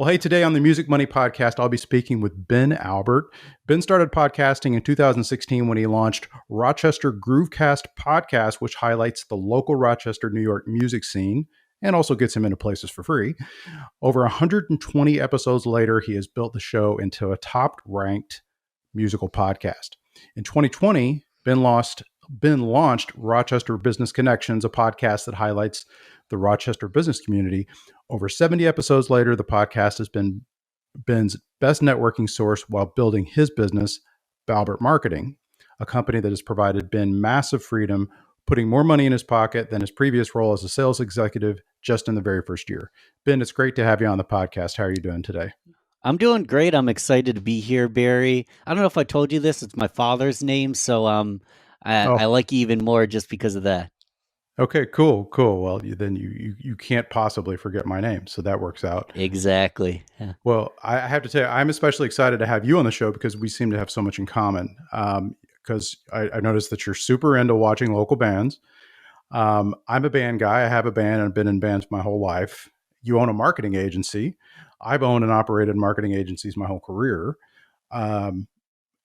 Well, hey, today on the Music Money Podcast, I'll be speaking with Ben Albert. Ben started podcasting in 2016 when he launched Rochester Groovecast Podcast, which highlights the local Rochester, New York music scene and also gets him into places for free. Over 120 episodes later, he has built the show into a top-ranked musical podcast. In 2020, Ben launched Rochester Business Connections, a podcast that highlights the Rochester business community. Over 70 episodes later, the podcast has been Ben's best networking source while building his business, Balbert Marketing, a company that has provided Ben massive freedom, putting more money in his pocket than his previous role as a sales executive just in the very first year. Ben, it's great to have you on the podcast. How are you doing today? I'm doing great. I'm excited to be here, Barry. I don't know if I told you this. It's my father's name, so I like you even more just because of that. Okay, cool. Well, then you can't possibly forget my name, so that works out. Exactly. Yeah. Well, I have to tell you, I'm especially excited to have you on the show because we seem to have so much in common. Because I noticed that you're super into watching local bands. I'm a band guy. I have a band and I've been in bands my whole life. You own a marketing agency. I've owned and operated marketing agencies my whole career.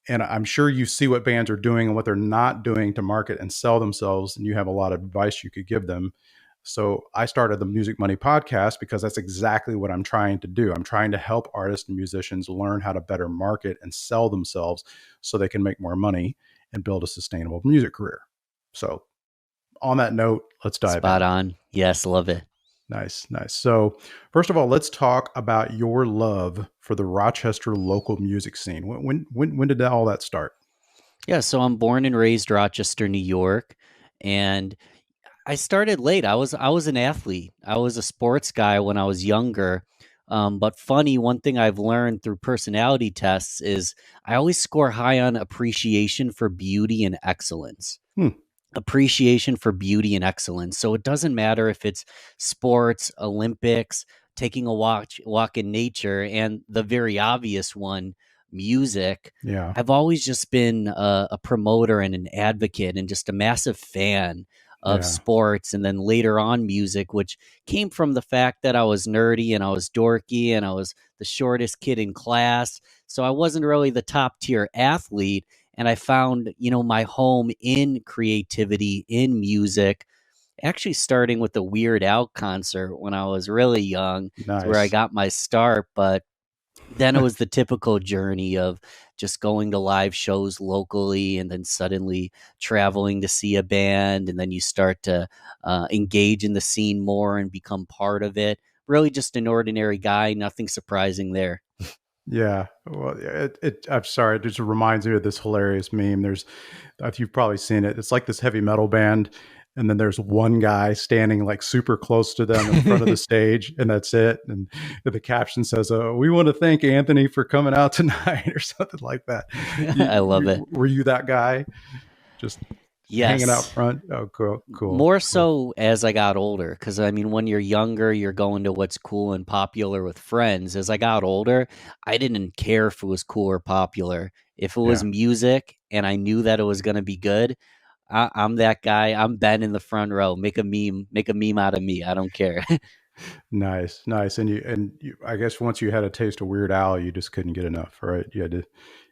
And I'm sure you see what bands are doing and what they're not doing to market and sell themselves. And you have a lot of advice you could give them. So I started the Music Money Podcast because that's exactly what I'm trying to do. I'm trying to help artists and musicians learn how to better market and sell themselves so they can make more money and build a sustainable music career. So on that note, let's dive in. Spot on. Yes, love it. Nice. So first of all, let's talk about your love for the Rochester local music scene. When did all that start? Yeah, so I'm born and raised Rochester, New York, and I started late. I was an athlete. I was a sports guy when I was younger. But funny, one thing I've learned through personality tests is I always score high on appreciation for beauty and excellence. Appreciation for beauty and excellence. So it doesn't matter if it's sports, Olympics, taking a walk in nature, and the very obvious one, music. Yeah. I've always just been a promoter and an advocate and just a massive fan of sports, and then later on music, which came from the fact that I was nerdy and I was dorky and I was the shortest kid in class. So I wasn't really the top tier athlete. And I found, my home in creativity, in music, actually starting with the Weird Al concert when I was really young. Nice. That's where I got my start. But then it was the typical journey of just going to live shows locally and then suddenly traveling to see a band. And then you start to engage in the scene more and become part of it. Really just an ordinary guy, nothing surprising there. Yeah. Well, I'm sorry. It just reminds me of this hilarious meme. You've probably seen it. It's like this heavy metal band. And then there's one guy standing like super close to them in front of the stage, and that's it. And the caption says, "We want to thank Anthony for coming out tonight," or something like that. I love it. Were you that guy? Just hanging out front? Oh, cool. More so as I got older, because when you're younger, you're going to what's cool and popular with friends. As I got older, I didn't care if it was cool or popular. If it was music and I knew that it was going to be good, I'm that guy. I'm Ben in the front row. Make a meme out of me. I don't care. Nice. And you, I guess once you had a taste of Weird Al, you just couldn't get enough, right? You had to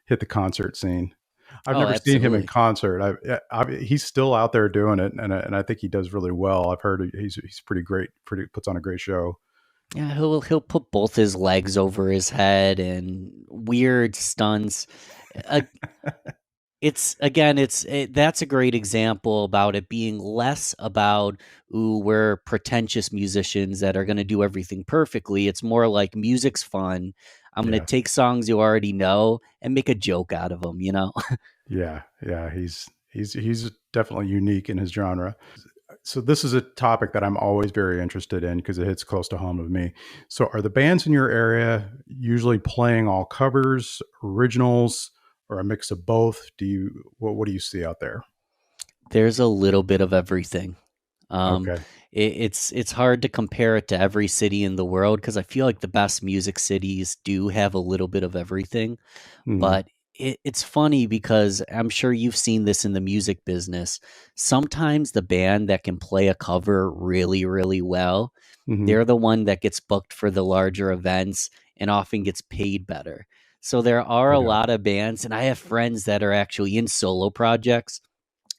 hit the concert scene. I've never seen him in concert. He's still out there doing it, and I think he does really well. I've heard he's pretty great. Puts on a great show. Yeah, he'll put both his legs over his head and weird stunts. That's a great example about it being less about, we're pretentious musicians that are going to do everything perfectly. It's more like music's fun. I'm going to take songs you already know and make a joke out of them, Yeah. He's definitely unique in his genre. So this is a topic that I'm always very interested in because it hits close to home with me. So are the bands in your area usually playing all covers, originals, or a mix of both? What do you see out there? There's a little bit of everything. Okay. It's hard to compare it to every city in the world because I feel like the best music cities do have a little bit of everything. But it's funny because I'm sure you've seen this in the music business. Sometimes the band that can play a cover really, really well, they're the one that gets booked for the larger events and often gets paid better. So there are I a do. lot of bands, and I have friends that are actually in solo projects,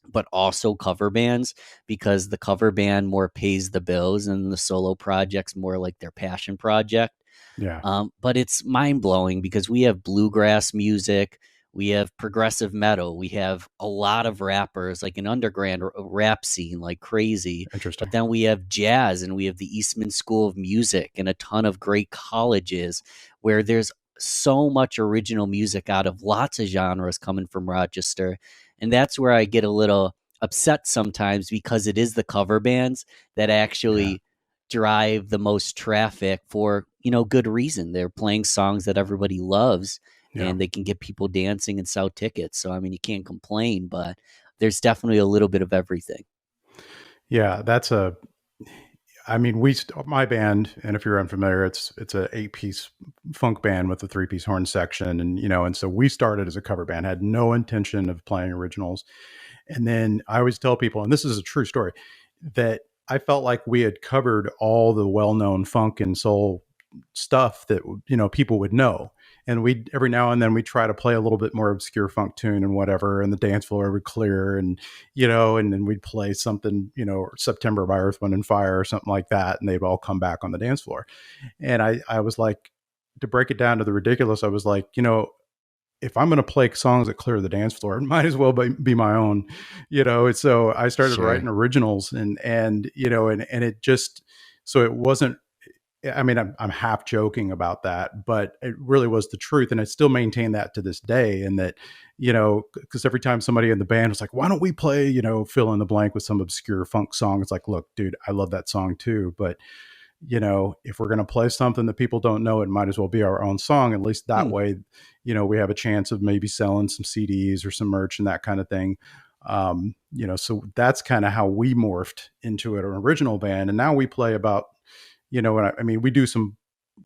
but also cover bands, because the cover band more pays the bills and the solo project's more like their passion project. Yeah. But it's mind blowing because we have bluegrass music, we have progressive metal, we have a lot of rappers, like an underground rap scene like crazy. But Interesting. then we have jazz, and we have the Eastman School of Music and a ton of great colleges where there's so much original music out of lots of genres coming from Rochester. And that's where I get a little upset sometimes, because it is the cover bands that Yeah. actually drive the most traffic for, good reason. They're playing songs that everybody loves, Yeah. and they can get people dancing and sell tickets. So I mean, you can't complain, but there's definitely a little bit of everything. Yeah. I mean, my band, and if you're unfamiliar, it's a 8-piece funk band with a 3-piece horn section. And, and so we started as a cover band, had no intention of playing originals. And then I always tell people, and this is a true story, that I felt like we had covered all the well-known funk and soul stuff that, people would know. And we every now and then we try to play a little bit more obscure funk tune and whatever, and the dance floor would clear, and and then we'd play something, September by Earth, Wind and Fire or something like that, and they'd all come back on the dance floor. And I was like, to break it down to the ridiculous, I was like, if I'm going to play songs that clear the dance floor, it might as well be my own, And so I started Sure. writing originals, and it just, so it wasn't. I mean, I'm half joking about that, but it really was the truth, and I still maintain that to this day. And that, because every time somebody in the band was like, "Why don't we play, fill in the blank with some obscure funk song?" It's like, look, dude, I love that song too, but if we're going to play something that people don't know, it might as well be our own song. At least that way, we have a chance of maybe selling some CDs or some merch and that kind of thing. So that's kind of how we morphed into an original band. And now we play about, and I mean, we do some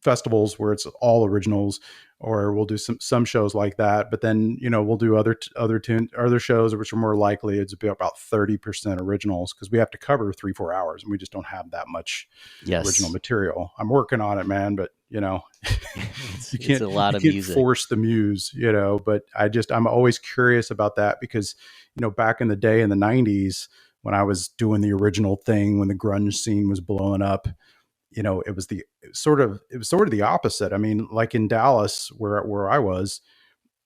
festivals where it's all originals, or we'll do some shows like that. But then, we'll do other shows which are more likely it's about 30% originals, because we have to cover 3-4 hours, and we just don't have that much original Yes. material. I'm working on it, man, but It's a lot you of can't music. force the muse, but I'm always curious about that, because, back in the day in the 90s, when I was doing the original thing, when the grunge scene was blowing up, it was sort of the opposite. I mean, like in Dallas, where I was,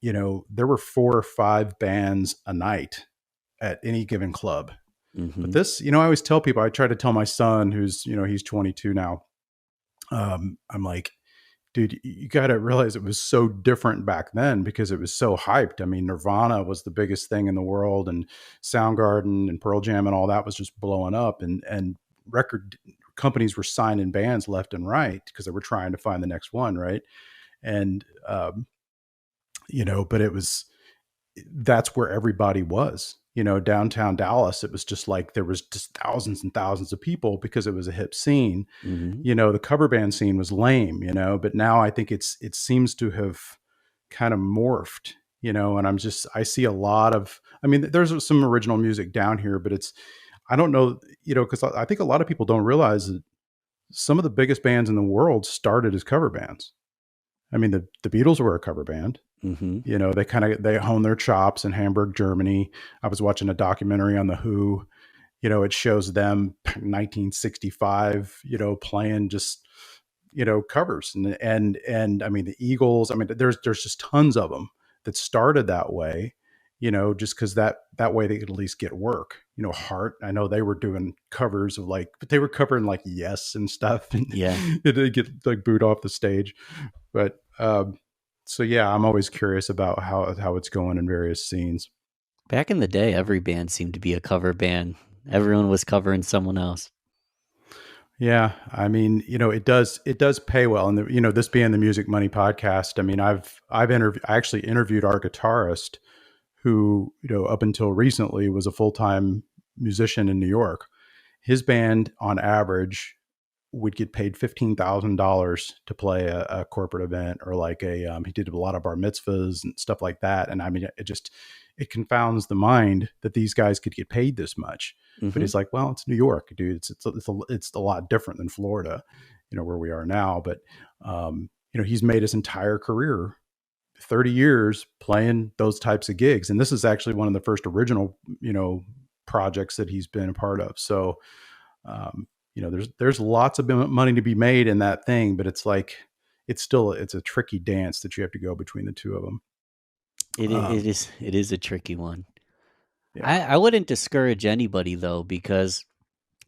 there were 4 or 5 bands a night at any given club. But Hmm. this, I always tell people, I try to tell my son, who's, he's 22 now. I'm like, dude, you got to realize it was so different back then, because it was so hyped. I mean, Nirvana was the biggest thing in the world, and Soundgarden and Pearl Jam and all that was just blowing up, and record companies were signing bands left and right because they were trying to find the next one, right? And but that's where everybody was. Downtown Dallas, it was just like there was just thousands and thousands of people because it was a hip scene. Hmm. The cover band scene was lame, but now I think it seems to have kind of morphed, and I see a lot of, I mean, there's some original music down here, but I don't know, because I think a lot of people don't realize that some of the biggest bands in the world started as cover bands. I mean, the Beatles were a cover band. Hmm. They honed their chops in Hamburg, Germany. I was watching a documentary on the Who. It shows them 1965, playing just, covers, and I mean the Eagles. I mean, there's just tons of them that started that way, just because that way they could at least get work. Heart. I know they were doing covers of, like, but they were covering like Yes and stuff, and Yeah. they get like booed off the stage. But so yeah, I'm always curious about how it's going in various scenes. Back in the day, every band seemed to be a cover band. Everyone was covering someone else. Yeah, I mean, it does pay well, and this being the Music Money podcast, I mean, I actually interviewed our guitarist, who, up until recently was a full-time musician in New York. His band on average would get paid $15,000 to play a corporate event, or like he did a lot of bar mitzvahs and stuff like that. And I mean, it confounds the mind that these guys could get paid this much. But Hmm. he's like, well, it's New York, dude. It's a lot different than Florida, where we are now. But he's made his entire career, 30 years, playing those types of gigs. And this is actually one of the first original, projects that he's been a part of. So, there's lots of money to be made in that thing, but it's like, it's a tricky dance that you have to go between the two of them. It is a tricky one. Yeah. I wouldn't discourage anybody though, because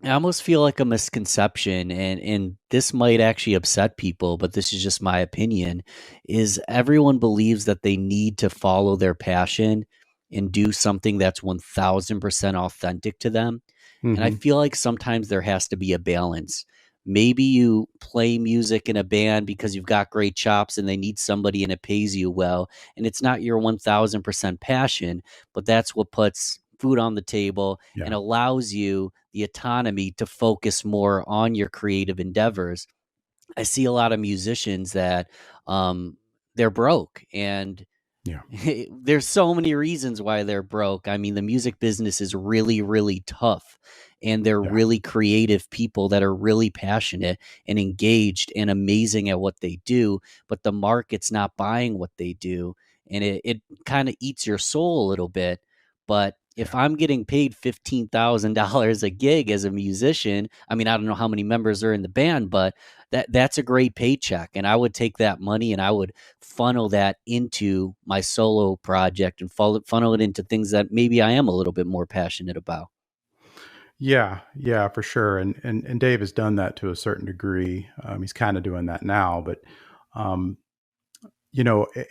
I almost feel like a misconception, and this might actually upset people, but this is just my opinion, is everyone believes that they need to follow their passion and do something that's 1000% authentic to them. And I Mm-hmm. feel like sometimes there has to be a balance. Maybe you play music in a band because you've got great chops and they need somebody and it pays you well. And it's not your 1000% passion, but that's what puts food on the table and Yeah. allows you the autonomy to focus more on your creative endeavors. I see a lot of musicians that they're broke, and Yeah. there's so many reasons why they're broke. I mean, the music business is really, really tough, and they're Yeah. really creative people that are really passionate and engaged and amazing at what they do, but the market's not buying what they do. And it kind of eats your soul a little bit. But if Yeah. I'm getting paid $15,000 a gig as a musician, I mean, I don't know how many members are in the band, but that's a great paycheck. And I would take that money and I would funnel that into my solo project and funnel it into things that maybe I am a little bit more passionate about. Yeah, yeah, for sure. And Dave has done that to a certain degree. He's kind of doing that now, but um,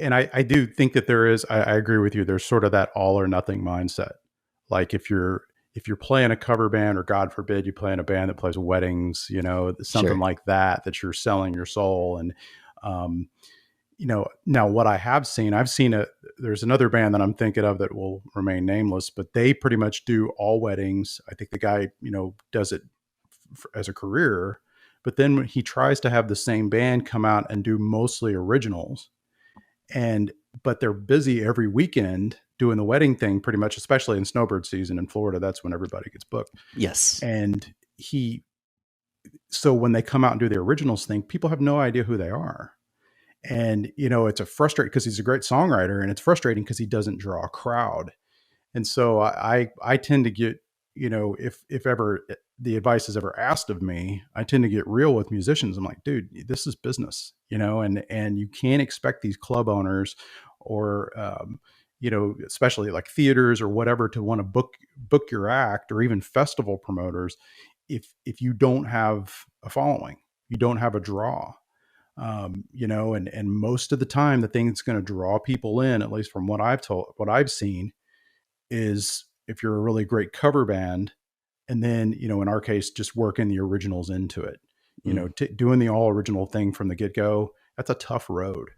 and I do think that there is. I agree with you. There's sort of that all or nothing mindset. Like if you're playing a cover band, or God forbid you play in a band that plays weddings, something Sure. like that you're selling your soul. And um, now what I have seen, there's another band that I'm thinking of that will remain nameless, but they pretty much do all weddings. I think the guy, does it as a career, but then when he tries to have the same band come out and do mostly originals, and but they're busy every weekend doing the wedding thing pretty much, especially in snowbird season in Florida. That's when everybody gets booked. Yes. And so when they come out and do the originals thing, people have no idea who they are. And it's a frustrating, because he's a great songwriter, and it's frustrating because he doesn't draw a crowd. And so I tend to get, if ever the advice is ever asked of me, I tend to get real with musicians. I'm like, dude, this is business, and you can't expect these club owners, or especially like theaters or whatever, to want to book your act, or even festival promoters, if you don't have a following, you don't have a draw. And most of the time, the thing that's going to draw people in, at least from what I've seen, is if you're a really great cover band, and then, in our case, just working the originals into it, Mm. doing the all original thing from the get go. That's a tough road.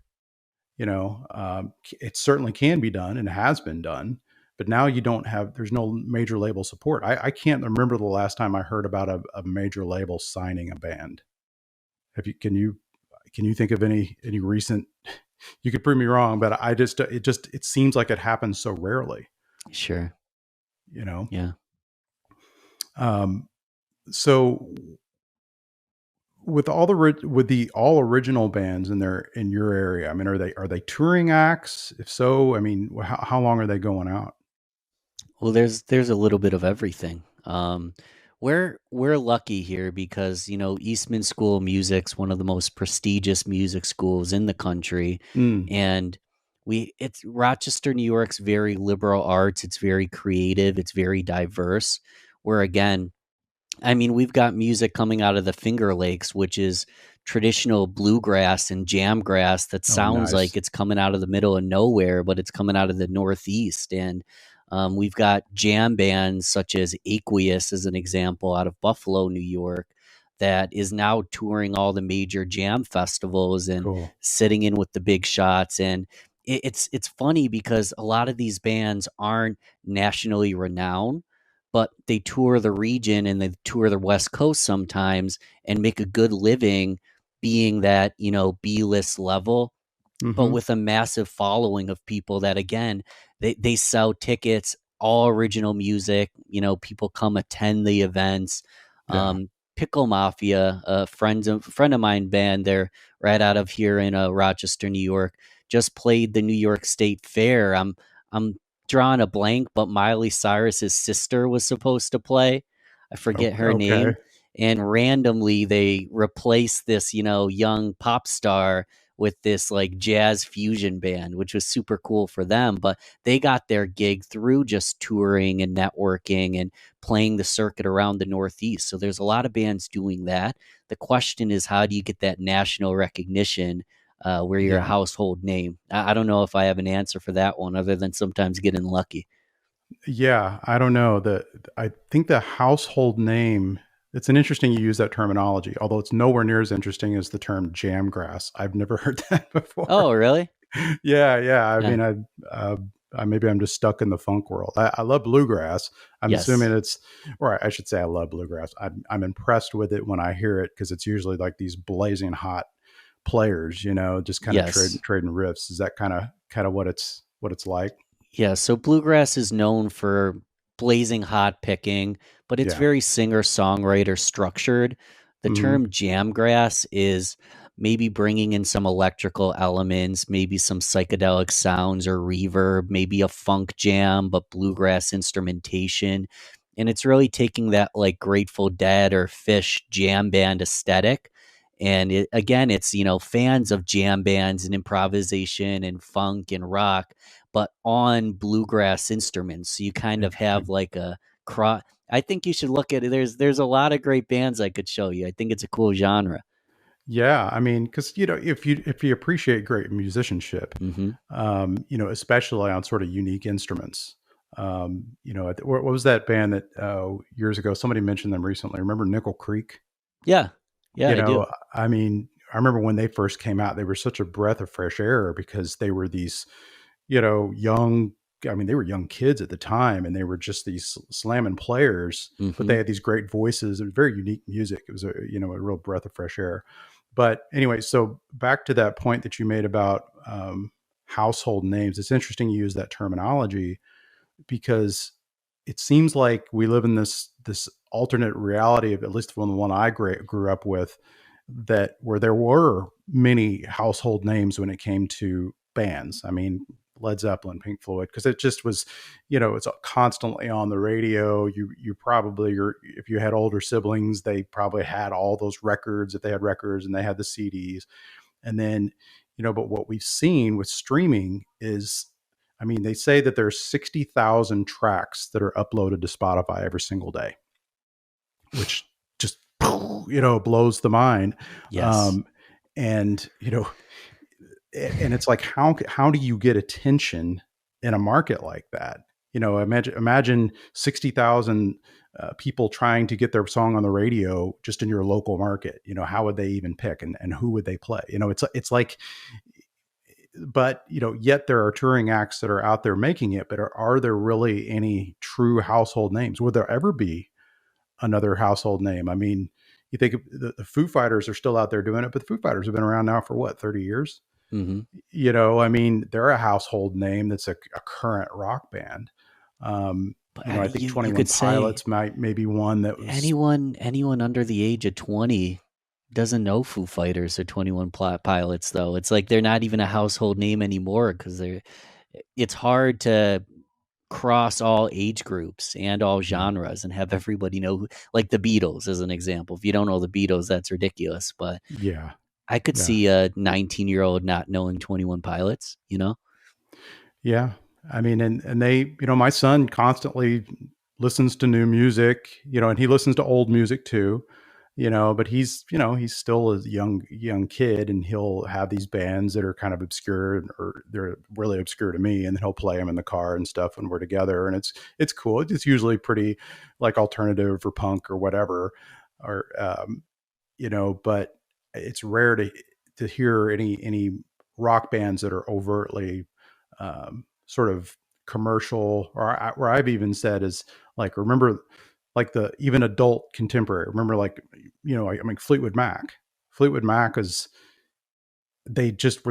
It certainly can be done and has been done, but now there's no major label support. I can't remember the last time I heard about a major label signing a band. Can you think of any recent? You could prove me wrong, but it seems like it happens so rarely. Sure. You know. Yeah. Um, so with the all original bands in your area, I mean, are they touring acts? If so, I mean, how long are they going out? Well, there's a little bit of everything. We're lucky here because Eastman School of Music's one of the most prestigious music schools in the country, Mm, and it's Rochester, New York's very liberal arts. It's very creative. It's very diverse. Where again, I mean, we've got music coming out of the Finger Lakes, which is traditional bluegrass and jamgrass that oh, sounds like nice. it's coming out of the middle of nowhere, but it's coming out of the Northeast. And we've got jam bands such as Aqueous, as an example, out of Buffalo, New York, that is now touring all the major jam festivals and Cool. sitting in with the big shots. And it's funny because a lot of these bands aren't nationally renowned, but they tour the region and they tour the West Coast sometimes and make a good living being that, B-list level, but Hmm. with a massive following of people that, again, they sell tickets, all original music, people come attend the events. Yeah. Pickle Mafia, a friend of mine band. They're right out of here in Rochester, New York. Just played the New York State Fair. I'm drawing a blank, but Miley Cyrus's sister was supposed to play. I forget her Okay. name. And randomly they replaced this, young pop star with this like jazz fusion band, which was super cool for them. But they got their gig through just touring and networking and playing the circuit around the Northeast. So there's a lot of bands doing that. The question is, how do you get that national recognition where you're a Yeah. household name? I don't know if I have an answer for that one other than sometimes getting lucky. Yeah, I don't know. I think the household name, it's an interesting you use that terminology, although it's nowhere near as interesting as the term jamgrass. I've never heard that before. Oh, really? Yeah. I Yeah. mean, maybe I'm just stuck in the funk world. I love bluegrass. I'm assuming Yes. it's, or I should say, I love bluegrass. I'm impressed with it when I hear it because it's usually like these blazing hot players, just kind of Yes. trading riffs. Is that kind of what it's like? Yeah, so bluegrass is known for blazing hot picking, but it's Yeah. very singer-songwriter structured. The Hmm. term jamgrass is maybe bringing in some electrical elements, maybe some psychedelic sounds or reverb, maybe a funk jam, but bluegrass instrumentation. And it's really taking that like Grateful Dead or Fish jam band aesthetic. And again, it's, fans of jam bands and improvisation and funk and rock but on bluegrass instruments. So you kind of have Interesting. like a cross. I think you should look at it. There's a lot of great bands I could show you. I think it's a cool genre. Yeah, I mean, because if you appreciate great musicianship, Hmm. especially on sort of unique instruments, what was that band that years ago somebody mentioned them recently? Remember Nickel Creek? Yeah, yeah, You I do. know, I mean, I remember when they first came out, they were such a breath of fresh air because they were these, young. I mean, they were young kids at the time, and they were just these slamming players, but they Hmm. had these great voices. It was very unique music. It was a real breath of fresh air. But anyway, so back to that point that you made about household names. It's interesting you use that terminology because it seems like we live in this alternate reality of, at least from the one I grew up with, that where there were many household names when it came to bands. I mean, Led Zeppelin, Pink Floyd, because it just was, it's constantly on the radio. You probably, or if you had older siblings, they probably had all those records, if they had records, and they had the CDs. And then, but what we've seen with streaming is, I mean, they say that there's 60,000 tracks that are uploaded to Spotify every single day, which just, blows the mind. Yes. Um, and, and it's like, how do you get attention in a market like that? Imagine 60,000 people trying to get their song on the radio just in your local market. How would they even pick, and who would they play? It's like, but yet there are touring acts that are out there making it, but are there really any true household names? Would there ever be another household name? I mean, you think the Foo Fighters are still out there doing it, but the Foo Fighters have been around now for what, 30 years? Hmm. I mean, they're a household name that's a current rock band. But I think you 21 could say Pilots maybe one that was. anyone under the age of 20 doesn't know Foo Fighters or 21 Pilots though. It's like they're not even a household name anymore because it's hard to cross all age groups and all Yeah, genres and have everybody know like the Beatles as an example. If you don't know the Beatles, that's ridiculous. But yeah, I could yeah. see a 19-year-old not knowing 21 Pilots, you know? Yeah. I mean, and they, my son constantly listens to new music, and he listens to old music too, but he's still a young kid, and he'll have these bands that are kind of obscure, or they're really obscure to me. And then he'll play them in the car and stuff when we're together. And it's cool. It's usually pretty like alternative or punk or whatever, or, but it's rare to hear any rock bands that are overtly sort of commercial, or where I've even said is like, remember, like the even adult contemporary. Remember, like, I mean, Fleetwood Mac is, they just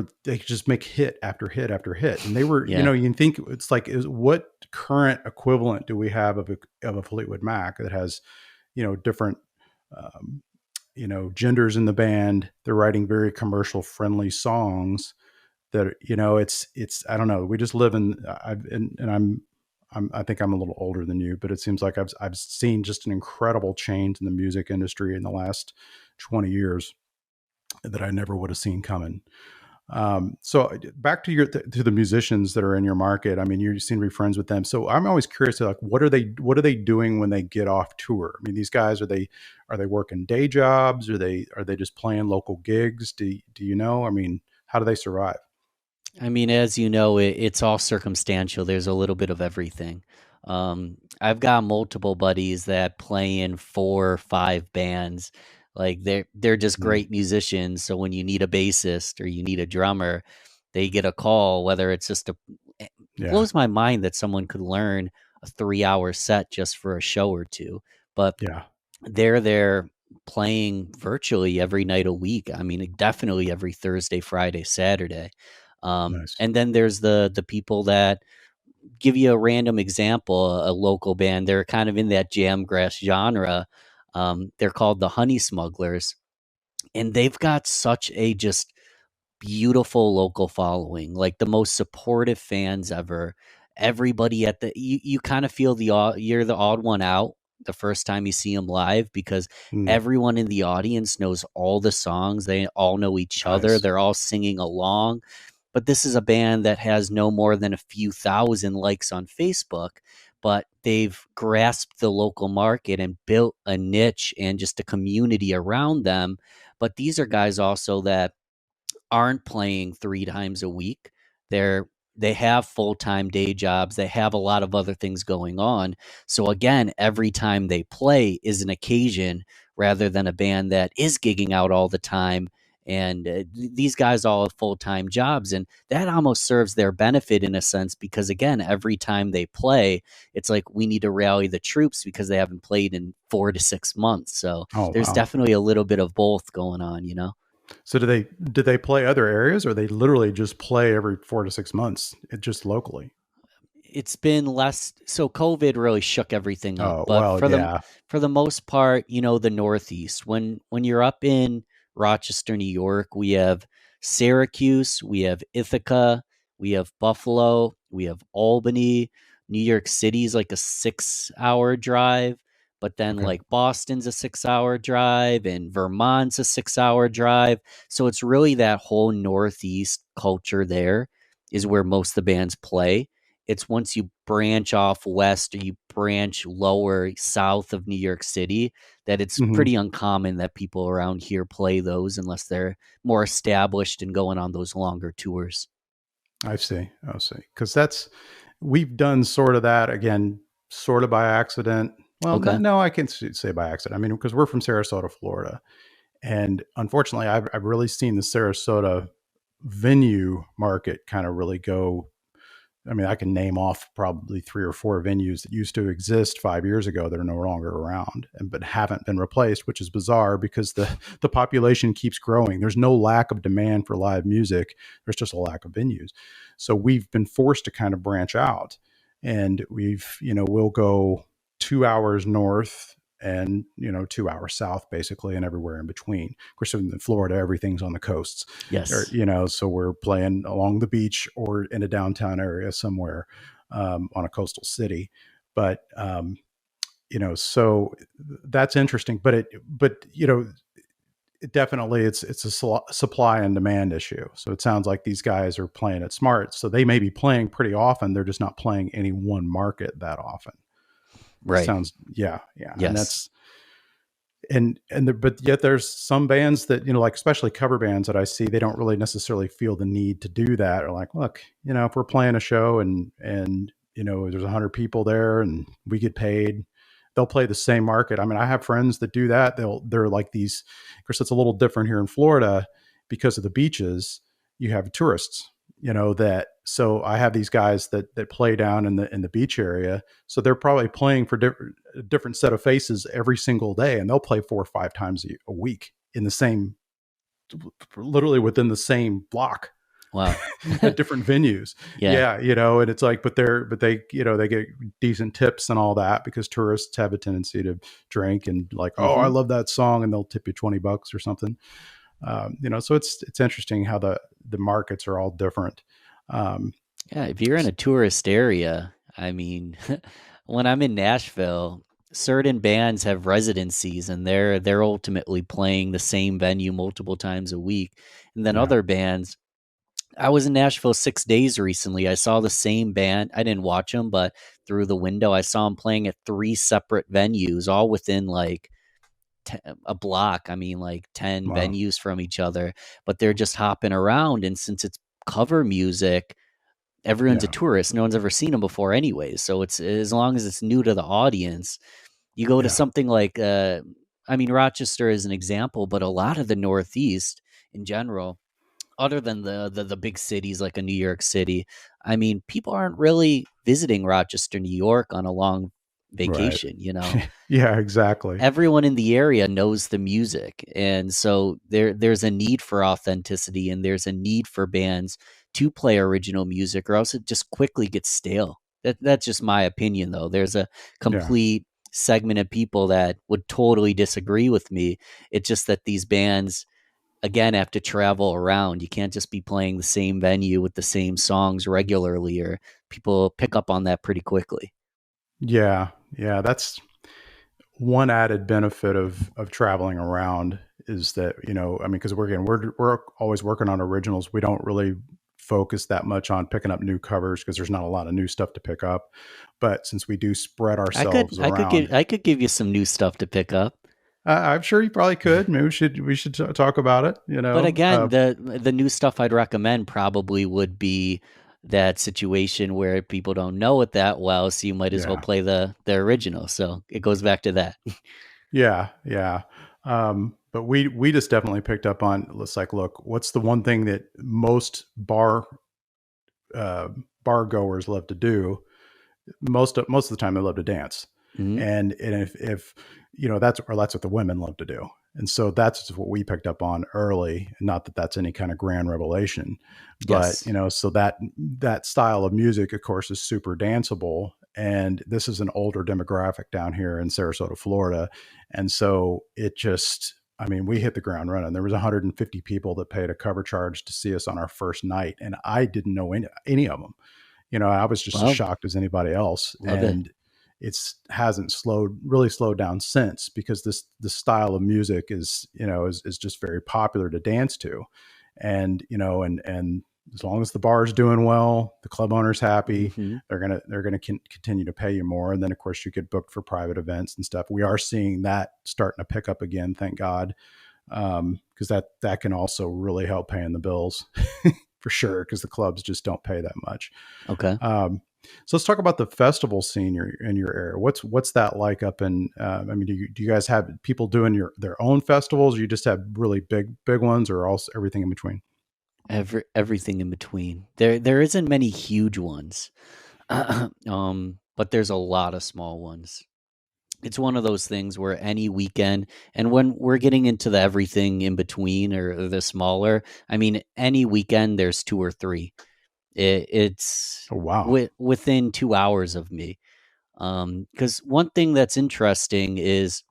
make hit after hit after hit, and they were, Yeah. you think it's like, is what current equivalent do we have of a Fleetwood Mac that has different um, genders in the band. They're writing very commercial friendly songs that, it's I don't know. We just live in and I think I'm a little older than you, but it seems like I've seen just an incredible change in the music industry in the last 20 years that I never would have seen coming. So back to to the musicians that are in your market. I mean, you seem to be friends with them. So I'm always curious to, like, what are they doing when they get off tour? I mean, these guys, are they working day jobs? Are they just playing local gigs? Do you know? I mean, how do they survive? I mean, as you know, it's all circumstantial. There's a little bit of everything. I've got multiple buddies that play in 4 or 5 bands. Like they're just Mm, great musicians. So when you need a bassist or you need a drummer, they get a call. Whether it's just it yeah, blows my mind that someone could learn a 3-hour set just for a show or two. But yeah, they're there playing virtually every night a week. I mean, definitely every Thursday, Friday, Saturday. nice. And then there's the people that give you a random example, a local band. They're kind of in that jamgrass genre. They're called the Honey Smugglers, and they've got such a just beautiful local following, like the most supportive fans ever. Everybody at you kind of feel you're the odd one out the first time you see them live because Mm, everyone in the audience knows all the songs. They all know each other. nice. They're all singing along. But this is a band that has no more than a few thousand likes on Facebook, but they've grasped the local market and built a niche and just a community around them. But these are guys also that aren't playing 3 times a week. They have full-time day jobs. They have a lot of other things going on. So again, every time they play is an occasion rather than a band that is gigging out all the time. And these guys all have full-time jobs, and that almost serves their benefit in a sense because again, every time they play, it's like we need to rally the troops because they haven't played in 4 to 6 months. So Oh, there's wow. definitely a little bit of both going on. So do they play other areas, or they literally just play every 4 to 6 months, just locally? It's been less, so COVID really shook everything up, Oh, but well, yeah. for the most part, the Northeast, when you're up in Rochester, New York, we have Syracuse, we have Ithaca, we have Buffalo, we have Albany. New York City's like a 6-hour drive, but then Okay. like Boston's a 6-hour drive and Vermont's a 6-hour drive. So it's really that whole Northeast culture there is where most of the bands play. It's once you branch off west or you branch lower south of New York City that it's Hmm. pretty uncommon that people around here play those unless they're more established and going on those longer tours. I see. I see. Because we've done sort of that again, sort of by accident. Well, no, Okay. no, I can say by accident. I mean, because we're from Sarasota, Florida, and unfortunately, I've really seen the Sarasota venue market kind of really go. I mean, I can name off probably 3 or 4 venues that used to exist 5 years ago that are no longer around, but haven't been replaced, which is bizarre because the population keeps growing. There's no lack of demand for live music. There's just a lack of venues. So we've been forced to kind of branch out, and we'll go 2 hours north and 2 hours south, basically, and everywhere in between. Of course, in Florida, everything's on the coasts, or Yes. so we're playing along the beach or in a downtown area somewhere, on a coastal city. But so that's interesting. But it definitely, it's a supply and demand issue. So it sounds like these guys are playing it smart. So they may be playing pretty often. They're just not playing any one market that often. Right. Sounds, yeah, yeah, and Yes. that's but yet there's some bands that, like, especially cover bands that I see, they don't really necessarily feel the need to do that. Or like, look, if we're playing a show and there's 100 people there and we get paid, they'll play the same market. I mean, I have friends that do that. They're like these. Of course, it's a little different here in Florida because of the beaches. You have tourists, that. So I have these guys that play down in the beach area. So they're probably playing for a different set of faces every single day, and they'll play 4 or 5 times a week in the same, literally within the same block. Wow. at different venues. Yeah. Yeah, and it's like, but they they get decent tips and all that because tourists have a tendency to drink and like, oh, I Hmm. love that song, and they'll tip you $20 or something. So it's interesting how the markets are all different. Um, Yeah, if you're in a tourist area, I mean, when I'm in Nashville, certain bands have residencies and they're ultimately playing the same venue multiple times a week. And then yeah, other bands, I was in Nashville 6 days recently. I saw the same band. I didn't watch them, but through the window, I saw them playing at three separate venues, all within like a block. I mean, like 10 wow, venues from each other, but they're just hopping around. And since it's cover music, everyone's a yeah, tourist. No one's ever seen them before anyways. So it's as long as it's new to the audience, you go to yeah, something like I mean, Rochester is an example, but a lot of the Northeast in general, other than the big cities like a New York City, I mean, people aren't really visiting Rochester, New York on a long right, vacation, you know. yeah, exactly, Everyone in the area knows the music, and so there's a need for authenticity, and there's a need for bands to play original music, or else it just quickly gets stale. That's just my opinion, though. There's a yeah. complete segment of people that would totally disagree with me. It's just that these bands again have to travel around. You can't just be playing the same venue with the same songs regularly, or people pick up on that pretty quickly. Yeah, yeah, that's one added benefit of traveling around is that, I mean, because we're always working on originals. We don't really focus that much on picking up new covers because there's not a lot of new stuff to pick up. But since we do spread I could ourselves I could around, give I could give you some new stuff to pick up. I'm sure you probably could. Maybe we should talk about it. But again, the new stuff I'd recommend probably would be that situation where people don't know it that well, so you might as well Yeah, play the original. So it goes back to that. yeah, yeah. But we just definitely picked up on. Let's like, look, what's the one thing that most uh, bar goers love to do? Most of the time they love to dance, Mhm. and if that's what the women love to do, and so that's what we picked up on early. Not that that's any kind of grand revelation, but Yes. so that style of music, of course, is super danceable, and this is an older demographic down here in Sarasota, Florida, and so it just, I mean, we hit the ground running. There was 150 people that paid a cover charge to see us on our first night, and I didn't know any of them. I was just as Well, shocked as anybody else, love it. and it's hasn't really slowed down since because this style of music is just very popular to dance to, and and as long as the bar is doing well, the club owner's happy, Hmm. they're gonna continue to pay you more, and then of course you get booked for private events and stuff. We are seeing that starting to pick up again, thank God, because that can also really help paying the bills for sure because the clubs just don't pay that much. Okay. So let's talk about the festival scene in your area. What's that like up in? I mean, do you guys have people doing their own festivals? Or you just have really big ones, or also everything in between? Everything in between. There isn't many huge ones, but there's a lot of small ones. It's one of those things where any weekend, and when we're getting into the everything in between or the smaller, I mean, any weekend there's two or three. It's Oh wow. within 2 hours of me. Because one thing that's interesting is,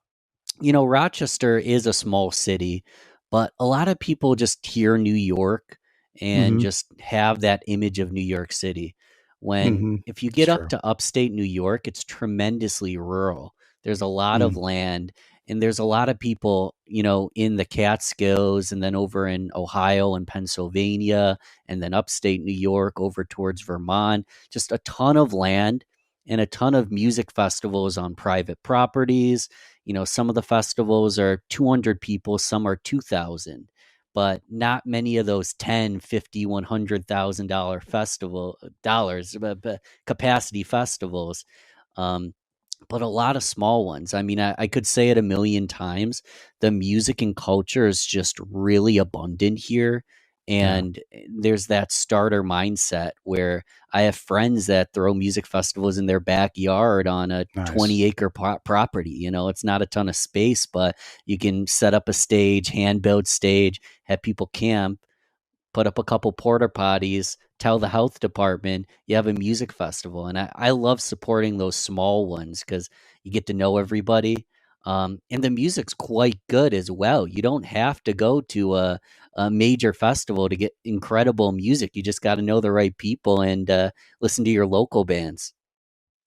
Rochester is a small city, but a lot of people just hear New York and Mm-hmm. just have that image of New York City. When Mm-hmm. if you It's get up true. to upstate New York, it's tremendously rural. There's a lot of Mm, land, and there's a lot of people, in the Catskills, and then over in Ohio and Pennsylvania, and then upstate New York over towards Vermont. Just a ton of land and a ton of music festivals on private properties. Some of the festivals are 200 people, some are 2,000, but not many of those 10, 50, $100,000 festival dollars, but capacity festivals. Um, but a lot of small ones. I mean, I could say it a million times. The music and culture is just really abundant here. yeah. And there's that starter mindset where I have friends that throw music festivals in their backyard on a Nice. 20-acre property. It's not a ton of space, but you can set up a stage, hand built stage, have people camp, put up a couple porta potties, tell the health department you have a music festival. And I love supporting those small ones because you get to know everybody. And the music's quite good as well. You don't have to go to a major festival to get incredible music. You just got to know the right people and listen to your local bands.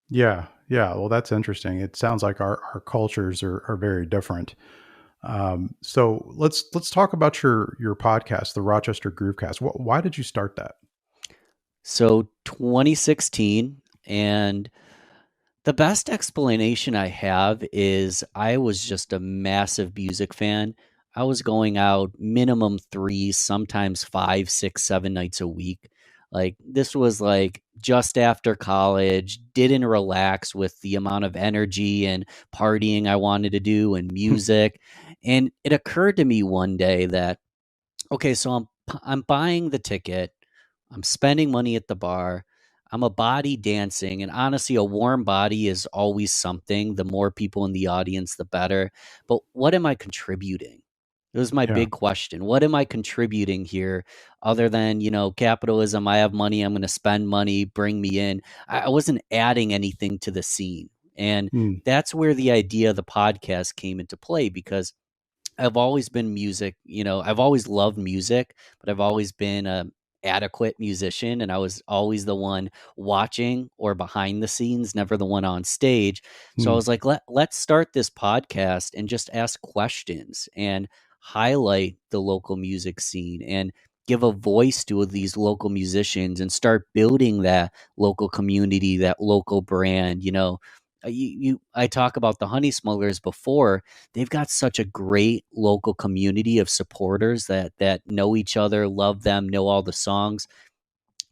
Yeah, yeah. Well, that's interesting. It sounds like our cultures are very different. So let's talk about your podcast, the Rochester Groovecast. Why did you start that? So 2016, and the best explanation I have is I was just a massive music fan. I was going out minimum 3, sometimes 5, 6, 7 nights a week. Like, this was, like, just after college, didn't relax with the amount of energy and partying I wanted to do and music, and it occurred to me one day that, okay, so I'm buying the ticket, I'm spending money at the bar, I'm a body dancing, and honestly, a warm body is always something. The more people in the audience, the better. But what am I contributing? It was my Yeah. big question. What am I contributing here other than, capitalism? I have money, I'm going to spend money, bring me in. I wasn't adding anything to the scene. And Mm, that's where the idea of the podcast came into play because I've always been I've always loved music, but I've always been a adequate musician and I was always the one watching or behind the scenes, never the one on stage. So I mm, was like, let's start this podcast and just ask questions and highlight the local music scene and give a voice to these local musicians and start building that local community, that local brand. I talk about the Honey Smugglers before. They've got such a great local community of supporters that know each other, love them, know all the songs.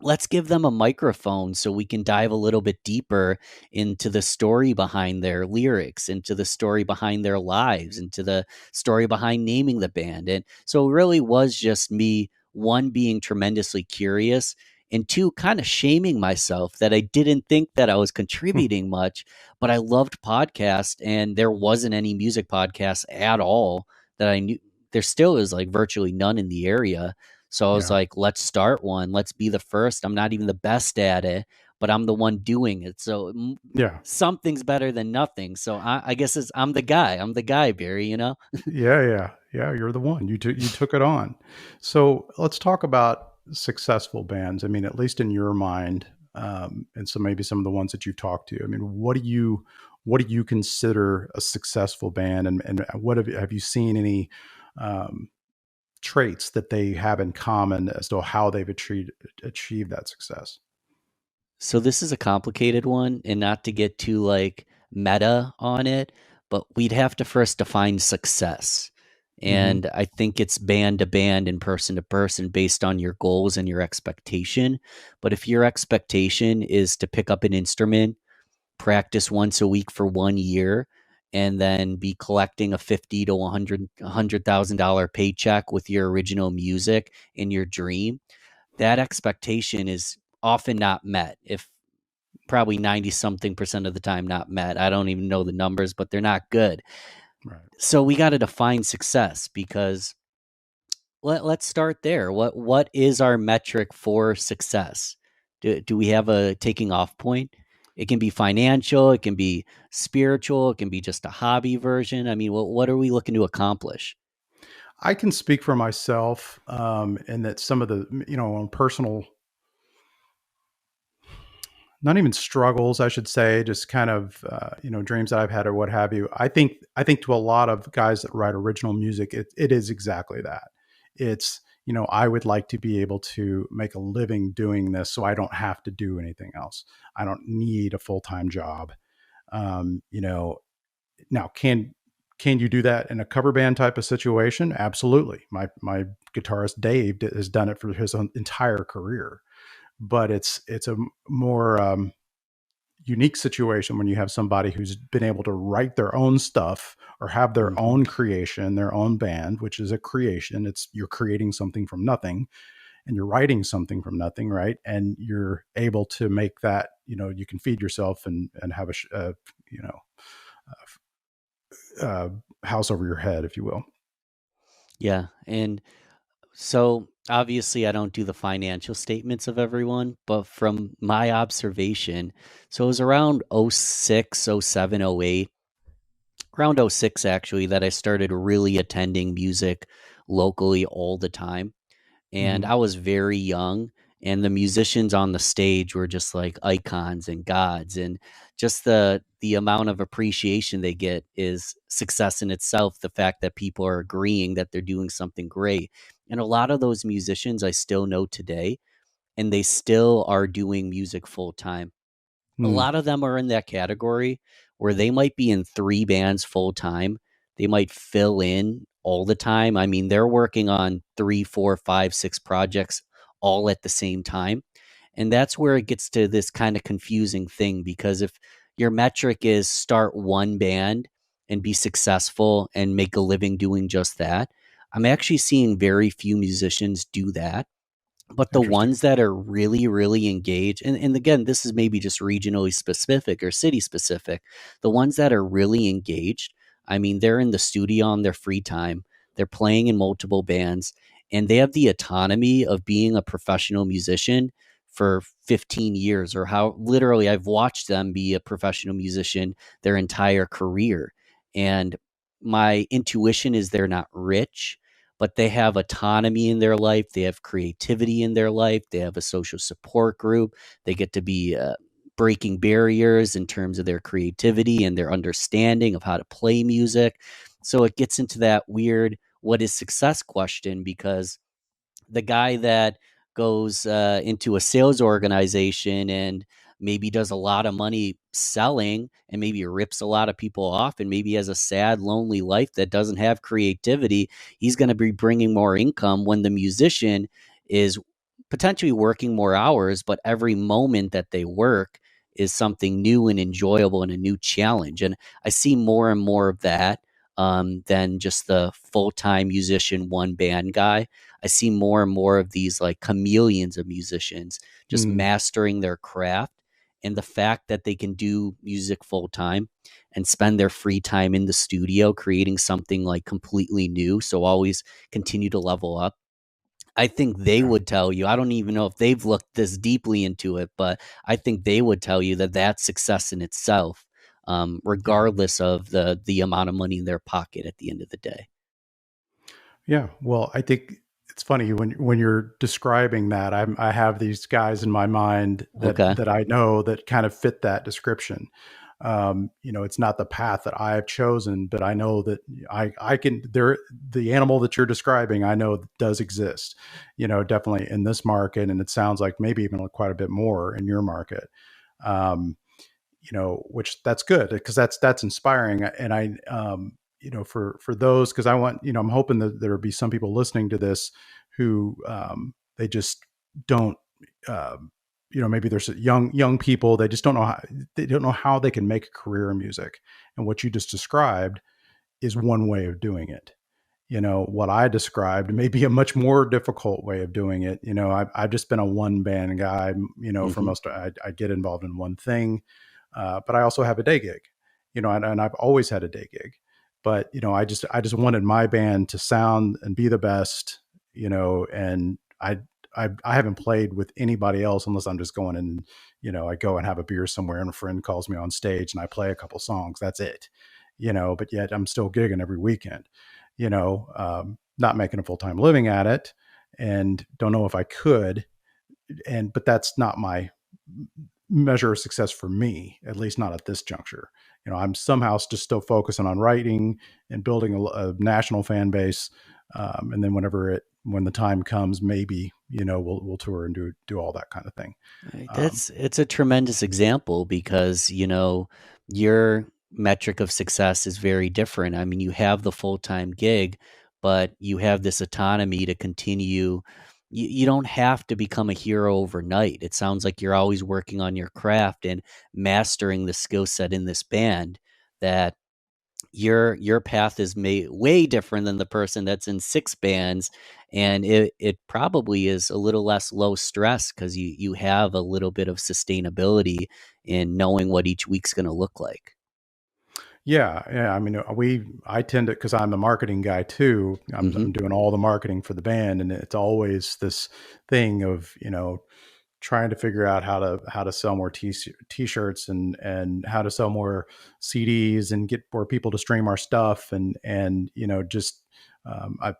Let's give them a microphone so we can dive a little bit deeper into the story behind their lyrics, into the story behind their lives, into the story behind naming the band. And so it really was just me, one, being tremendously curious, and two, kind of shaming myself that I didn't think that I was mm. contributing much, but I loved podcasts and there wasn't any music podcasts at all that I knew. There still is like virtually none in the area. So I was Yeah. like, let's start one. Let's be the first. I'm not even the best at it, but I'm the one doing it. So Yeah. something's better than nothing. So I guess I'm the guy. I'm the guy, Barry, Yeah, yeah, yeah. You're the one. You took it on. So let's talk about successful bands. I mean, at least in your mind, and so maybe some of the ones that you've talked to. I mean, what do you consider a successful band, and what have you seen any um, traits that they have in common as to how they've achieved that success? So this is a complicated one, and not to get too like meta on it, but we'd have to first define success. Hmm. And I think it's band to band and person to person based on your goals and your expectation. But if your expectation is to pick up an instrument, practice once a week for 1 year, and then be collecting a 50 to 100,000 paycheck with your original music in your dream, that expectation is often not met. If probably 90 something percent of the time not met. I don't even know the numbers, but they're not good. Right. So we got to define success because let's start there. What is our metric for success? Do we have a taking off point? It can be financial, it can be spiritual, it can be just a hobby version. I mean, what are we looking to accomplish? I can speak for myself, and that some of the on personal, not even struggles, I should say, just kind of dreams that I've had or what have you. I think to a lot of guys that write original music, it is exactly that. It's I would like to be able to make a living doing this, so I don't have to do anything else. I don't need a full time job. Now can you do that in a cover band type of situation? Absolutely. My guitarist Dave has done it for his entire career, but it's a more unique situation when you have somebody who's been able to write their own stuff or have their Hmm. own creation, their own band, which is a creation. It's you're creating something from nothing and you're writing something from nothing, right? And you're able to make that, you can feed yourself and have you know, uh, house over your head, if you will. Yeah. And so Obviously, I don't do the financial statements of everyone, but from my observation, so it was around '06, '07, '08, around '06 actually, that I started really attending music locally all the time. And Hmm. I was very young, and the musicians on the stage were just like icons and gods, and just the amount of appreciation they get is success in itself. The fact that people are agreeing that they're doing something great, and a lot of those musicians I still know today, and they still are doing music full time. A Hmm. lot of them are in that category where they might be in 3 bands full time. They might fill in all the time. I mean, they're working on 3, 4, 5, 6 projects all at the same time. And that's where it gets to this kind of confusing thing, because if your metric is start one band and be successful and make a living doing just that, I'm actually seeing very few musicians do that. But the Interesting. ones that are really, really engaged, and again, this is maybe just regionally specific or city specific, the ones that are really engaged, I mean, they're in the studio on their free time, they're playing in multiple bands, and they have the autonomy of being a professional musician for 15 years, or how literally I've watched them be a professional musician their entire career. And my intuition is they're not rich, but they have autonomy in their life. They have creativity in their life. They have a social support group. They get to be breaking barriers in terms of their creativity and their understanding of how to play music. So it gets into that weird what is success question, because the guy that goes into a sales organization and maybe does a lot of money selling and maybe rips a lot of people off and maybe has a sad, lonely life that doesn't have creativity, he's going to be bringing more income when the musician is potentially working more hours, but every moment that they work is something new and enjoyable and a new challenge. And I see more and more of that than just the full time musician, one band guy. I see more and more of these like chameleons of musicians just Hmm. mastering their craft. And the fact that they can do music full time and spend their free time in the studio creating something like completely new. So always continue to level up. I think they Okay. would tell you, I don't even know if they've looked this deeply into it, but I think they would tell you that that's success in itself, Yeah. regardless of the amount of money in their pocket at the end of the day. Yeah. Well, I think it's funny when you're describing that. I have these guys in my mind Okay. that I know that kind of fit that description. It's not the path that I have chosen, but I know that I can. There, the animal that you're describing, I know does exist. Definitely in this market, and it sounds like maybe even quite a bit more in your market. Um, which that's good because that's inspiring. And for those, because I want, I'm hoping that there will be some people listening to this who they just don't, maybe there's young people, they just don't know how, they don't know how they can make a career in music. And what you just described is one way of doing it. What I described may be a much more difficult way of doing it. I've just been a one band guy, for Hmm. most, I get involved in one thing. But I also have a day gig, and I've always had a day gig. But I just wanted my band to sound and be the best, and I haven't played with anybody else unless I'm just going and I go and have a beer somewhere and a friend calls me on stage and I play a couple songs. That's it, But yet I'm still gigging every weekend, not making a full time living at it, and don't know if I could. But that's not my measure of success for me, at least not at this juncture. I'm somehow just still focusing on writing and building a national fan base. And then when the time comes, maybe, we'll tour and do all that kind of thing. Right. Um, It's a tremendous example because, your metric of success is very different. I mean, you have the full-time gig, but you have this autonomy to continue. You don't have to become a hero overnight. It sounds like you're always working on your craft and mastering the skill set in this band, that your path is way different than the person that's in 6 bands, and it probably is a little less low stress because you have a little bit of sustainability in knowing what each week's going to look like. Yeah. I mean, I tend to, because I'm the marketing guy too. Hmm. I'm doing all the marketing for the band, and it's always this thing of trying to figure out how to sell more t-shirts and how to sell more CDs and get more people to stream our stuff and just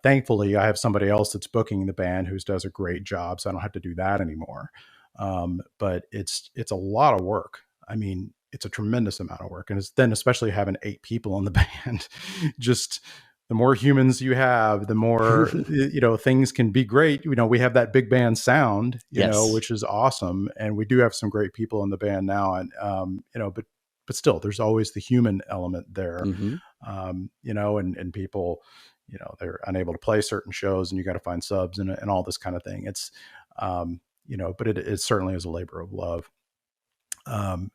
thankfully I have somebody else that's booking the band who does a great job, so I don't have to do that anymore. But it's a lot of work. I mean, it's a tremendous amount of work, and it's then especially having 8 people in the band. Just the more humans you have, the more things can be great. We have that big band sound, Yes. which is awesome, and we do have some great people in the band now. And but still, there's always the human element there. Hmm. And people, they're unable to play certain shows, and you got to find subs and all this kind of thing. It's but it certainly is a labor of love. Um,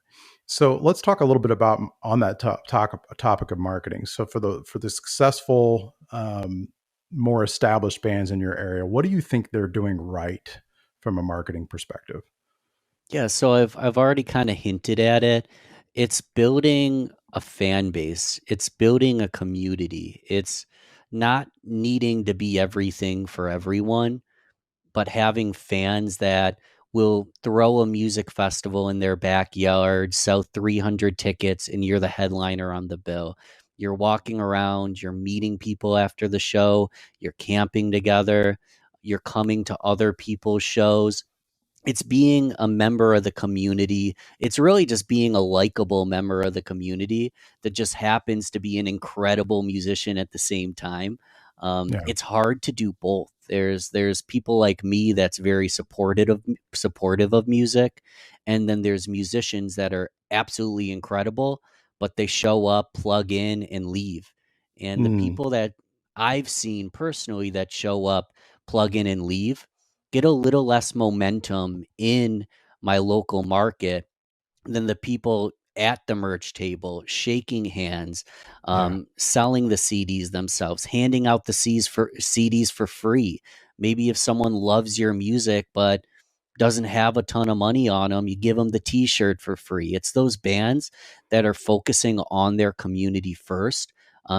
so let's talk a little bit about on that topic of marketing. So for the successful, more established bands in your area, what do you think they're doing right from a marketing perspective? Yeah, so I've already kind of hinted at it. It's building a fan base. It's building a community. It's not needing to be everything for everyone, but having fans that will throw a music festival in their backyard, sell 300 tickets, and you're the headliner on the bill. You're walking around, you're meeting people after the show, you're camping together, you're coming to other people's shows. It's being a member of the community. It's really just being a likable member of the community that just happens to be an incredible musician at the same time. Yeah. It's hard to do both. There's people like me that's very supportive of music, and then there's musicians that are absolutely incredible, but they show up, plug in, and leave. And the Mm, people that I've seen personally that show up, plug in, and leave get a little less momentum in my local market than the people at the merch table shaking hands, yeah. selling the CDs themselves, handing out the CDs for free. Maybe if someone loves your music but doesn't have a ton of money on them, you give them the t-shirt for free. It's those bands that are focusing on their community first,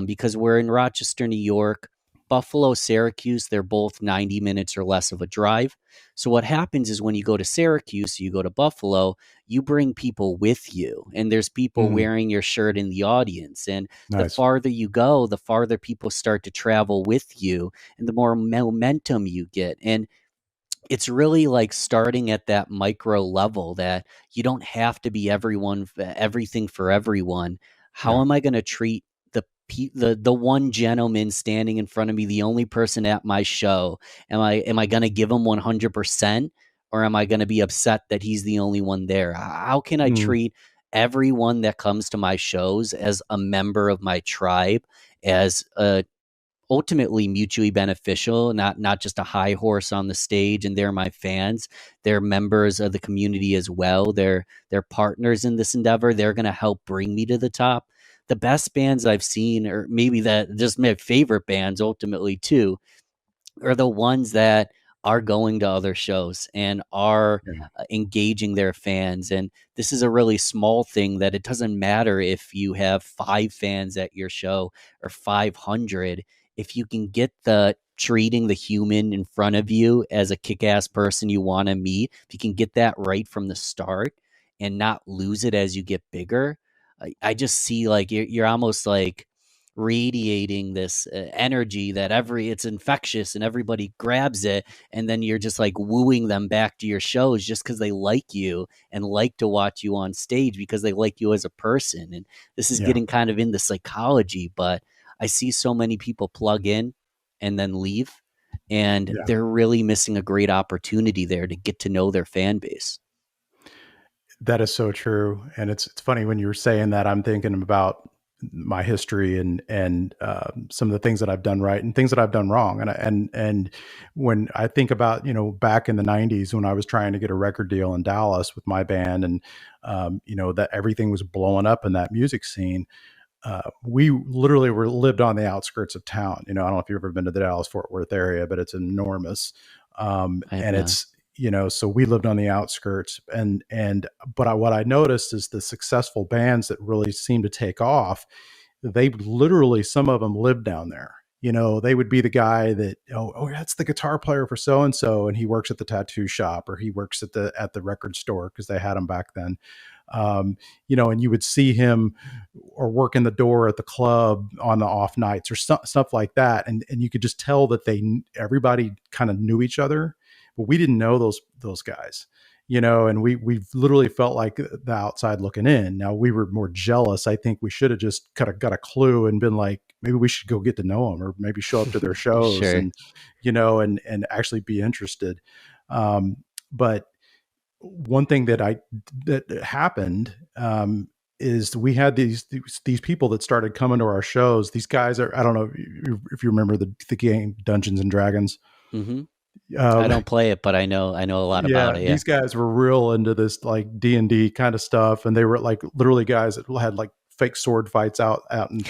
because we're in Rochester, New York. Buffalo, Syracuse, they're both 90 minutes or less of a drive. So what happens is when you go to Syracuse, you go to Buffalo, you bring people with you, and there's people Mm, wearing your shirt in the audience. And the nice. farther you go, the farther people start to travel with you, and the more momentum you get. And it's really like starting at that micro level that you don't have to be everything for everyone. How Yeah. am I going to treat the one gentleman standing in front of me, the only person at my show? Am I going to give him 100%, or am I going to be upset that he's the only one there? How can I Mm, treat everyone that comes to my shows as a member of my tribe, as a ultimately mutually beneficial, not just a high horse on the stage and they're my fans. They're members of the community as well. They're partners in this endeavor. They're going to help bring me to the top. The best bands I've seen, or maybe that just my favorite bands ultimately too, are the ones that are going to other shows and are yeah. engaging their fans. And this is a really small thing that it doesn't matter if you have 5 fans at your show or 500. If you can get the treating the human in front of you as a kick-ass person you want to meet, if you can get that right from the start and not lose it as you get bigger, I just see like you're almost like radiating this energy that it's infectious and everybody grabs it, and then you're just like wooing them back to your shows just because they like you and like to watch you on stage because they like you as a person. And this is Yeah. getting kind of into psychology, but I see so many people plug in and then leave, and Yeah. they're really missing a great opportunity there to get to know their fan base. That is so true, and it's funny when you were saying that. I'm thinking about my history and some of the things that I've done right and things that I've done wrong. And when I think about back in the '90s when I was trying to get a record deal in Dallas with my band, and that everything was blowing up in that music scene. We literally lived on the outskirts of town. I don't know if you've ever been to the Dallas Fort Worth area, but it's enormous. I have And not. it's, so we lived on the outskirts but what I noticed is the successful bands that really seem to take off they literally, some of them lived down there. They would be the guy that, that's the guitar player for so and so, and he works at the tattoo shop, or he works at the record store, because they had him back then. And you would see him or work in the door at the club on the off nights, or stuff like that, and you could just tell that everybody kind of knew each other, but we didn't know those guys. And we literally felt like the outside looking in. Now, we were more jealous. I think we should have just kind of got a clue and been like, maybe we should go get to know them, or maybe show up to their shows, Sure. and actually be interested. But one thing that happened, is we had these people that started coming to our shows. These guys I don't know if you remember the game Dungeons and Dragons. Hmm. I Um, don't play it, but I know a lot yeah, about it. Yeah. these guys were real into this like D&D kind of stuff, and they were like literally guys that had like fake sword fights out in,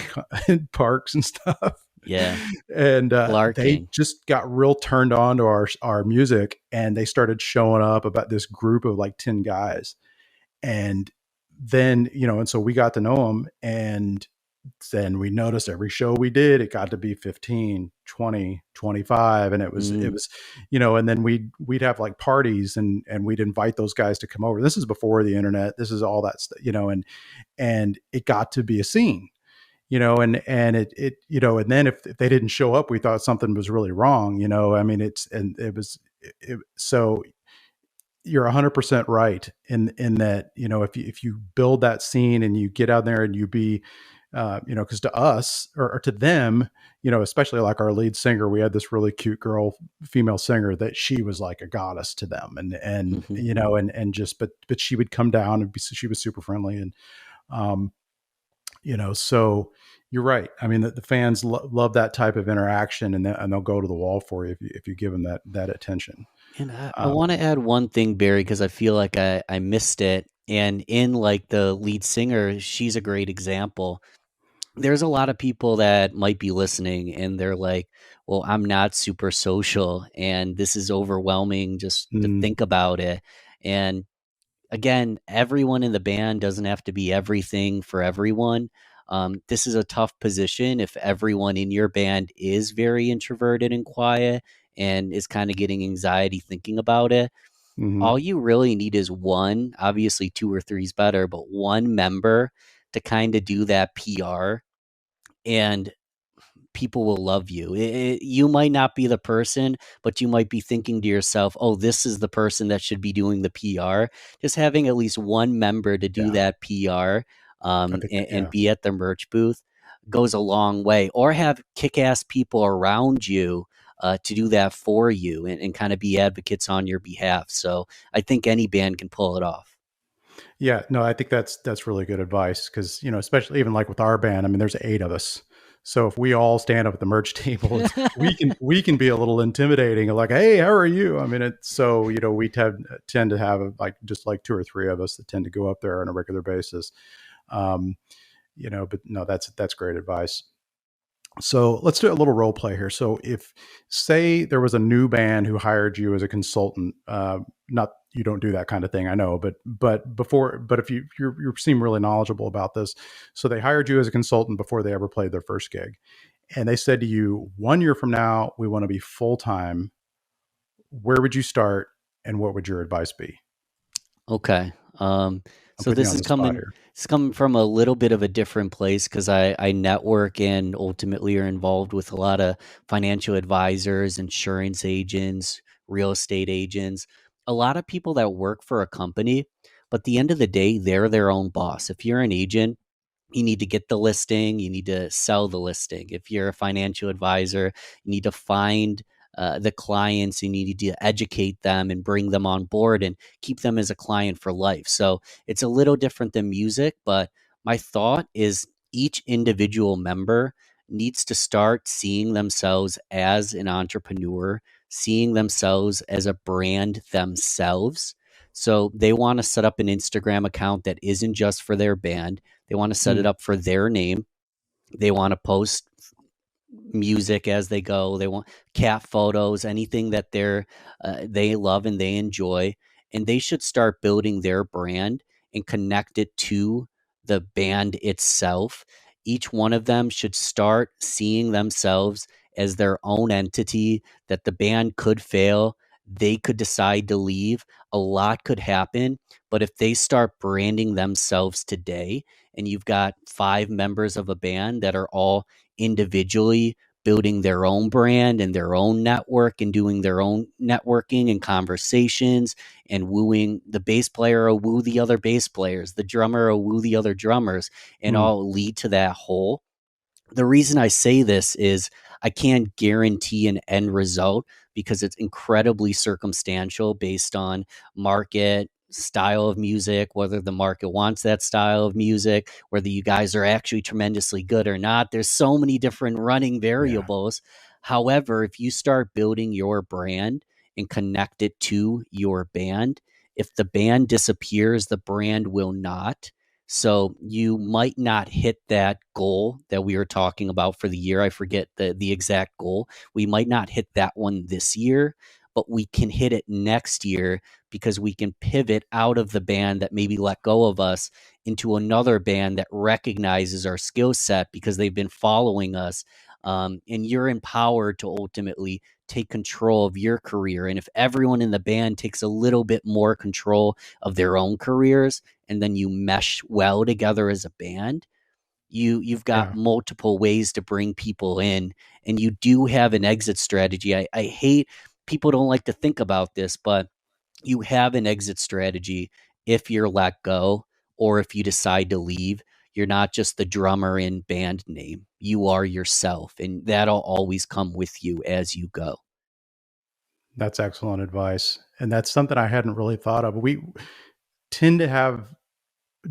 in parks and stuff. Yeah. And they Larking. just got real turned on to our music, and they started showing up, about this group of like 10 guys. And then, and so we got to know them, and then we noticed every show we did, it got to be 15, 20, 25. And it was, Mm. and then we'd have like parties, and we'd invite those guys to come over. This is before the internet. This is all that stuff, and it got to be a scene, and it, and then if they didn't show up, we thought something was really wrong. I mean, so you're 100% right in that, if you build that scene and you get out there and you be, because to us, or to them, especially like our lead singer, we had this really cute female singer, that she was like a goddess to them, and Hmm. and just, but she would come down and she was super friendly, and um, so you're right. I mean, the fans love that type of interaction, and they'll go to the wall for you if you give them that attention. And I Um, want to add one thing, Barry, because I feel like I missed it. And in like the lead singer, she's a great example. There's a lot of people that might be listening and they're like, well, I'm not super social and this is overwhelming just to mm, think about it. And again, everyone in the band doesn't have to be everything for everyone. This is a tough position if everyone in your band is very introverted and quiet and is kind of getting anxiety thinking about it. mhm. All you really need is one, obviously two or three is better, but one member to kind of do that PR, and people will love you. You might not be the person, but you might be thinking to yourself, oh, this is the person that should be doing the PR. Just having at least one member to do Yeah, that PR, I think that, and yeah. be at the merch booth goes a long way. Or have kick ass people around you to do that for you, and kind of be advocates on your behalf. So I think any band can pull it off. Yeah, no, I think that's really good advice, because especially even like with our band, I mean, there's 8 of us. So if we all stand up at the merch table, we can be a little intimidating, like, hey, how are you? I mean, it's so, we tend to have like just like 2 or 3 of us that tend to go up there on a regular basis. Um, but no, that's great advice. So let's do a little role play here. So if, say, there was a new band who hired you as a consultant, not, you don't do that kind of thing, I know, but if you seem really knowledgeable about this. So they hired you as a consultant before they ever played their first gig, and they said to you, 1 year from now, we want to be full time. Where would you start, and what would your advice be? Okay. I'm So putting you this on is the spot coming here. it's coming from a little bit of a different place because I network and ultimately are involved with a lot of financial advisors, insurance agents, real estate agents, a lot of people that work for a company, but at the end of the day, they're their own boss. If you're an agent, you need to get the listing, you need to sell the listing. If you're a financial advisor, you need to find the clients, and you need to educate them and bring them on board and keep them as a client for life. So it's a little different than music, but my thought is each individual member needs to start seeing themselves as an entrepreneur, seeing themselves as a brand themselves. So they want to set up an Instagram account that isn't just for their band. They want to set it Mm, up for their name. They want to post music as they go. They want cat photos, anything that they love and they enjoy, and they should start building their brand and connect it to the band itself. each one of them should start seeing themselves as their own entity, that the band could fail. They could decide to leave. A lot could happen. But if they start branding themselves today, and you've got 5 members of a band that are all individually building their own brand and their own network and doing their own networking and conversations and wooing, the bass player will woo the other bass players, the drummer will woo the other drummers, and Mm, all lead to that whole. The reason I say this is I can't guarantee an end result because it's incredibly circumstantial based on market, style of music, whether the market wants that style of music, whether you guys are actually tremendously good or not. There's so many different running yeah. variables. However, if you start building your brand and connect it to your band, if the band disappears, the brand will not. So you might not hit that goal that we were talking about for the year. I forget the exact goal. We might not hit that one this year, but we can hit it next year because we can pivot out of the band that maybe let go of us into another band that recognizes our skill set because they've been following us. And you're empowered to ultimately take control of your career. And if everyone in the band takes a little bit more control of their own careers, and then you mesh well together as a band, you've got Yeah. multiple ways to bring people in, and you do have an exit strategy. I hate, people don't like to think about this, but you have an exit strategy if you're let go or if you decide to leave. You're not just the drummer in band name. You are yourself, and that'll always come with you as you go. That's excellent advice. And that's something I hadn't really thought of. We tend to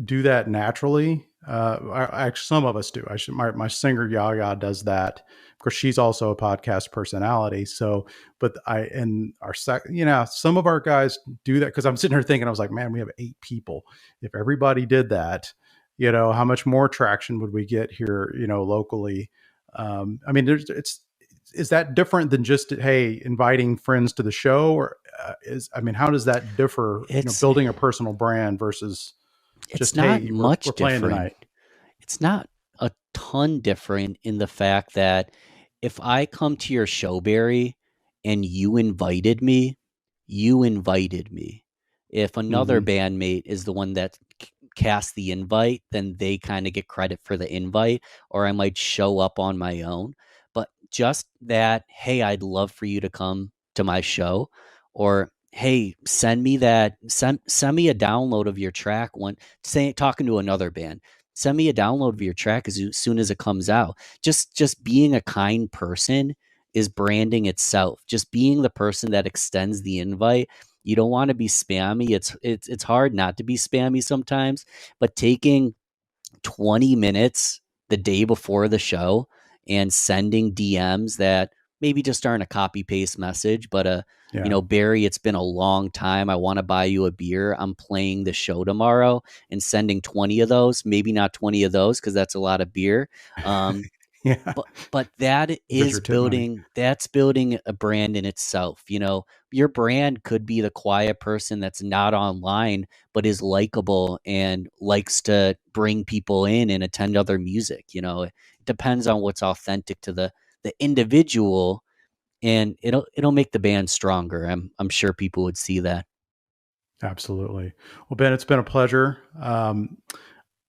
do that naturally. Actually, some of us do. My singer Yaya does that. Of course, she's also a podcast personality. So, but some of our guys do that because I'm sitting here thinking, I was like, man, we have 8 people. If everybody did that, how much more traction would we get here, locally? I mean, is that different than just, hey, inviting friends to the show, or how does that differ? It's Building a personal brand versus it's just, not hey, we're much playing different. tonight. It's not a ton different in the fact that if I come to your show, Barry, and you invited me. If another Hmm. bandmate is the one that cast the invite, then they kind of get credit for the invite, or I might show up on my own. But just that, hey, I'd love for you to come to my show, or hey, send me send me a download of your track when talking to another band. Send me a download of your track as soon as it comes out. Just being a kind person is branding itself. Just being the person that extends the invite. You don't want to be spammy. It's hard not to be spammy sometimes, but taking 20 minutes the day before the show and sending DMs that maybe just aren't a copy paste message, but Yeah. Barry, it's been a long time. I want to buy you a beer. I'm playing the show tomorrow, and sending 20 of those, maybe not 20 of those because that's a lot of beer. Um, Yeah. but that There's is your tip money. building a brand in itself. Your brand could be the quiet person that's not online but is likable and likes to bring people in and attend other music. It depends on what's authentic to the individual, and it'll make the band stronger. I'm sure people would see that. Absolutely. Well, Ben, it's been a pleasure.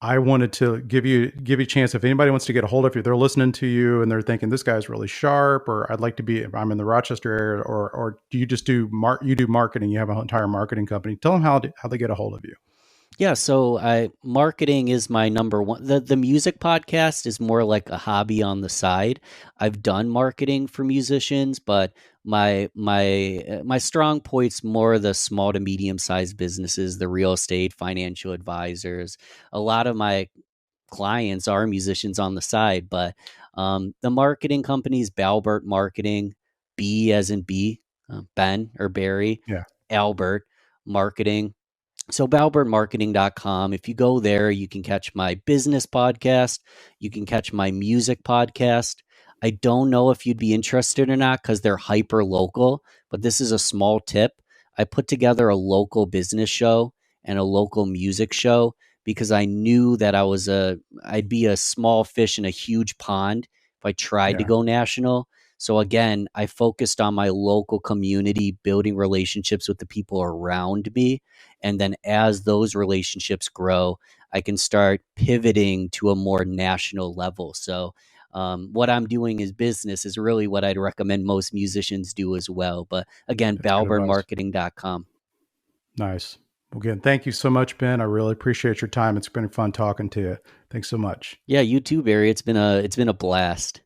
I wanted to give you a chance. If anybody wants to get a hold of you, they're listening to you and they're thinking this guy's really sharp, or I'd like to be. If I'm in the Rochester area, or do you just you do marketing? You have an entire marketing company. Tell them how they get a hold of you. Yeah, so marketing is my number one. The music podcast is more like a hobby on the side. I've done marketing for musicians, but my strong point's more the small to medium sized businesses, the real estate, financial advisors. A lot of my clients are musicians on the side, but the marketing company's Balbert Marketing, B as in B, Ben or Barry, Yeah. Albert Marketing. So balbertmarketing.com. If you go there, you can catch my business podcast. You can catch my music podcast. I don't know if you'd be interested or not because they're hyper local, but this is a small tip. I put together a local business show and a local music show because I knew that I'd be a small fish in a huge pond if I tried to Yeah. go national. So again, I focused on my local community, building relationships with the people around me. And then as those relationships grow, I can start pivoting to a more national level. So what I'm doing is business is really what I'd recommend most musicians do as well. But again, That's good advice. balbertmarketing.com. Nice. Well, again, thank you so much, Ben. I really appreciate your time. It's been fun talking to you. Thanks so much. Yeah, you too, Barry. It's been a blast.